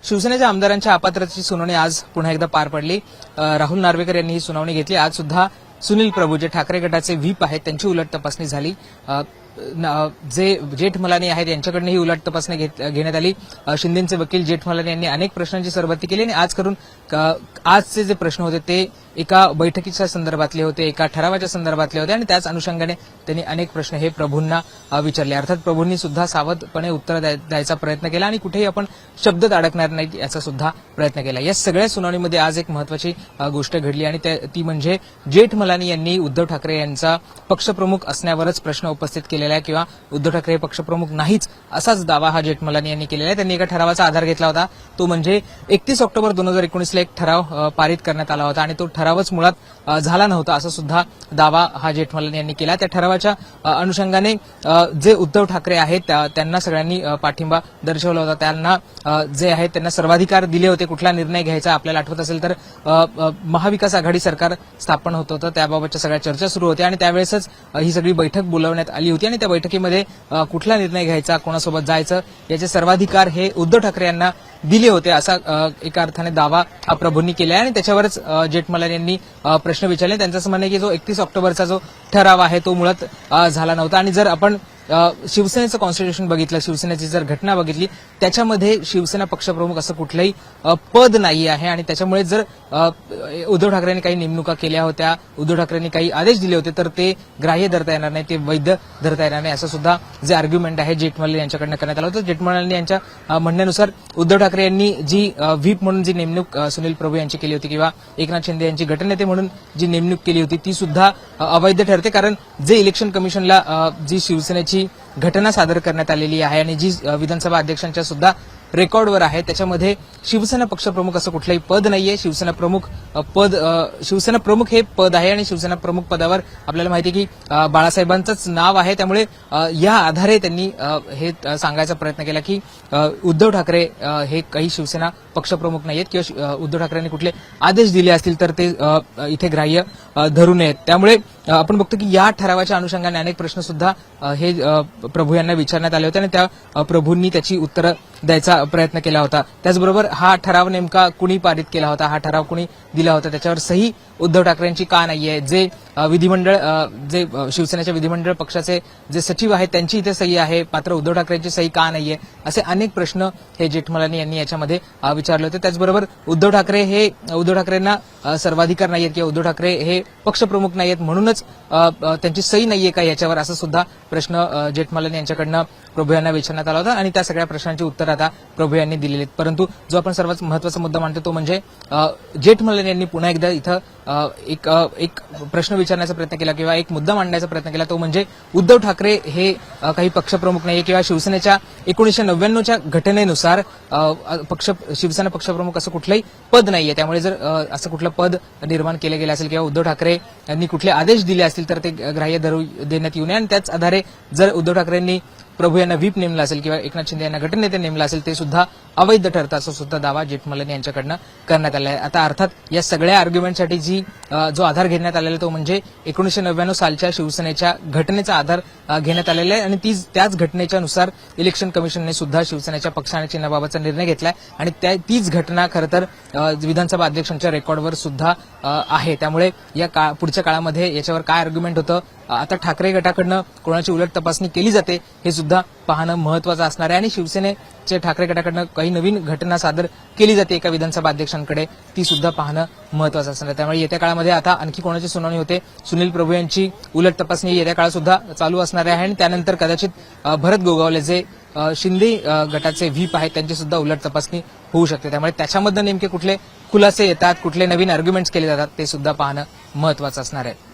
शिवसेनेच्या आमदारांच्या अपात्रतेची सुनावणी आज पुन्हा एकदा पार पडली। राहुल नार्वेकर यांनी ही सुनावणी घेतली। आज सुद्धा सुनील प्रभू जे ठाकरे गटाचे व्हीप आहेत त्यांची उलट तपासणी झाली। जे जेठमलानी आहेत यांच्याकडून ही उलट तपासणी घेण्यात आली। शिंदेचे वकील जेठमलानी यांनी अनेक प्रश्नांची सरबत्ती केली आणि आजचे जे प्रश्न होते ते एका बैठकीच्या संदर्भातले होते, एका ठरावाच्या संदर्भातले होते आणि त्याच अनुषंगाने त्यांनी अनेक प्रश्न हे प्रभूंना विचारले। अर्थात प्रभूंनी सुद्धा सावधपणे उत्तर द्यायचा प्रयत्न केला आणि कुठेही आपण शब्द अडकणार नाही याचा सुद्धा प्रयत्न केला। या सगळ्या सुनावणीमध्ये आज एक महत्त्वाची गोष्ट घडली आणि ती म्हणजे जेठमलानी यांनी उद्धव ठाकरे यांचा पक्षप्रमुख असण्यावरच प्रश्न उपस्थित केलेला आहे किंवा उद्धव ठाकरे हे पक्षप्रमुख नाहीच असाच दावा हा जेठमलानी यांनी केलेला आहे। त्यांनी एका ठरावाचा आधार घेतला होता, तो म्हणजे 31 ऑक्टोबर 2019 ला एक ठराव पारित करण्यात आला होता आणि तो ठरावच मुळात झाला नव्हता असा सुद्धा दावा हा जेठमलानी यांनी केला। त्या ठरावाच्या अनुषंगाने जे उद्धव ठाकरे आहेत त्यांना सगळ्यांनी पाठिंबा दर्शवला होता। त्यांना जे आहेत त्यांना सर्वाधिकार दिले होते कुठला निर्णय घ्यायचा। आपल्याला आठवत असेल तर महाविकास आघाडी सरकार स्थापन होत होतं, त्याबाबतच्या सगळ्या चर्चा सुरू होत्या आणि त्यावेळेसच ही सगळी बैठक बोलावण्यात आली होती आणि त्या बैठकीमध्ये कुठला निर्णय घ्यायचा, कोणासोबत जायचं याचे सर्वाधिकार हे उद्धव ठाकरे यांना दिले होते असा एका अर्थाने दावा प्रभूंनी केला आहे आणि त्याच्यावरच जेठमलानी यांनी प्रश्न विचारले। त्यांचं असं म्हणणं आहे की जो 31 ऑक्टोबरचा जो ठराव आहे तो मुळात झाला नव्हता आणि जर आपण शिवसेनेचं कॉन्स्टिट्यूशन बघितलं, शिवसेनेची जर घटना बघितली त्याच्यामध्ये शिवसेना पक्षप्रमुख असं कुठलंही पद नाही आहे आणि त्याच्यामुळे जर उद्धव ठाकरेंनी काही नेमणुका केल्या होत्या, उद्धव ठाकरेंनी काही आदेश दिले होते तर ते ग्राह्य धरता येणार नाही, ते वैध धरता येणार नाही असं सुद्धा जे आर्ग्युमेंट आहे जेठमलानी यांच्याकडनं करण्यात आलं होतं। जेठमलानी यांच्या म्हणण्यानुसार उद्धव ठाकरे यांनी जी व्हीप म्हणून जी नेमणूक सुनील प्रभू यांची केली होती किंवा एकनाथ शिंदे यांची गटनेते म्हणून जी नेमणूक केली होती ती सुद्धा अवैध ठरते, कारण जे इलेक्शन कमिशनला जी शिवसेनेची घटना सादर करण्यात आलेली आहे आणि जी विधानसभा अध्यक्षांच्या सुद्धा रेकॉर्डवर आहे त्याच्यामध्ये शिवसेना पक्षप्रमुख असं कुठलंही पद नाहीये। शिवसेना प्रमुख हे पद आहे आणि शिवसेना प्रमुख पदावर आपल्याला माहिती आहे की बाळासाहेबांचंच नाव आहे। त्यामुळे या आधारे त्यांनी हे सांगायचा प्रयत्न केला की उद्धव ठाकरे हे काही शिवसेना पक्षप्रमुख नाहीयेत किंवा उद्धव ठाकरेंनी कुठले आदेश दिले असतील तर ते इथे ग्राह्य धरू नयेत। त्यामुळे आपण बघतो की या ठरावाच्या अनुषंगाने अनेक प्रश्न सुद्धा हे प्रभू यांना विचारण्यात आले होते आणि त्या प्रभूंनी त्याची उत्तरं द्यायचा प्रयत्न केला होता। त्याचबरोबर हा ठराव नेमका कुणी पारित केला होता, हा ठराव कुणी दिला होता, त्याच्यावर सही उद्धव ठाकरेंची का नाहीये, जे शिवसेनेच्या विधिमंडळ पक्षाचे जे सचिव आहेत त्यांची इथे सही आहे मात्र उद्धव ठाकरेंची सही का नाहीये, असे अनेक प्रश्न हे जेठमलानी यांनी याच्यामध्ये विचारले होते। त्याचबरोबर उद्धव ठाकरेंना सर्वाधिकार नाहीयेत किंवा उद्धव ठाकरे हे पक्षप्रमुख नाहीयेत म्हणूनच त्यांची सही नाहीये का याच्यावर असा सुद्धा प्रश्न जेठमलानी यांच्याकडनं प्रभू यांना विचारण्यात आला होता आणि त्या सगळ्या प्रश्नांची उत्तर आता प्रभू यांनी दिलेली आहेत। परंतु जो आपण सर्वात महत्त्वाचा मुद्दा मानतो तो म्हणजे जेठमलानी यांनी पुन्हा एकदा इथं एक प्रश्न विचारण्याचा प्रयत्न केला किंवा एक मुद्दा मांडण्याचा प्रयत्न केला, तो म्हणजे उद्धव ठाकरे हे काही पक्षप्रमुख नाही किंवा शिवसेनेच्या 1999च्या घटनेनुसार शिवसेना पक्षप्रमुख असं कुठलंही पद नाहीये। त्यामुळे जर असं कुठलं पद निर्माण केलं गेलं असेल किंवा उद्धव ठाकरे यांनी कुठले आदेश दिले असतील तर ते ग्राह्य धरू देण्यात येऊ नये आणि त्याच आधारे जर उद्धव ठाकरेंनी प्रभू यांना व्हीप नेमला असेल किंवा एकनाथ शिंदे यांना गटनेते नेमला असेल ते सुद्धा अवैध ठरतं असा सुद्धा दावा जेठमलानी यांच्याकडनं करण्यात आला आहे। आता अर्थात या सगळ्या आर्ग्युमेंटसाठी जो आधार घेण्यात आलेला तो म्हणजे 1999 सालच्या शिवसेनेच्या घटनेचा आधार घेण्यात आलेला आहे आणि त्याच घटनेच्या नुसार इलेक्शन कमिशनने सुद्धा शिवसेनेच्या पक्ष आणि चिन्हाबाबतचा निर्णय घेतलाय आणि तीच घटना खरं तर विधानसभा अध्यक्षांच्या रेकॉर्डवर सुद्धा आहे। त्यामुळे या पुढच्या काळामध्ये याच्यावर काय आर्ग्युमेंट होतं, आता ठाकरे गटाकडनं कोणाची उलट तपासणी केली जाते हे सुद्धा पाहणं महत्त्वाचं असणार आहे आणि शिवसेनेचे ठाकरे गटाकडनं काही नवीन घटना सादर केली जाते एका विधानसभा अध्यक्षांकडे ती सुद्धा पाहणं महत्त्वाचं असणार आहे। त्यामुळे येत्या काळामध्ये आता आणखी कोणाची सुनावणी होते, सुनील प्रभू यांची उलट तपासणी येत्या काळात सुद्धा चालू असणार आहे आणि त्यानंतर कदाचित भरत गोगावले जे शिंदे गटाचे व्हीप आहेत त्यांची सुद्धा उलट तपासणी होऊ शकते। त्यामुळे त्याच्यामधनं नेमके कुठले खुलासे येतात, कुठले नवीन आर्ग्युमेंट्स केले जातात ते सुद्धा पाहणं महत्त्वाचं असणार आहे।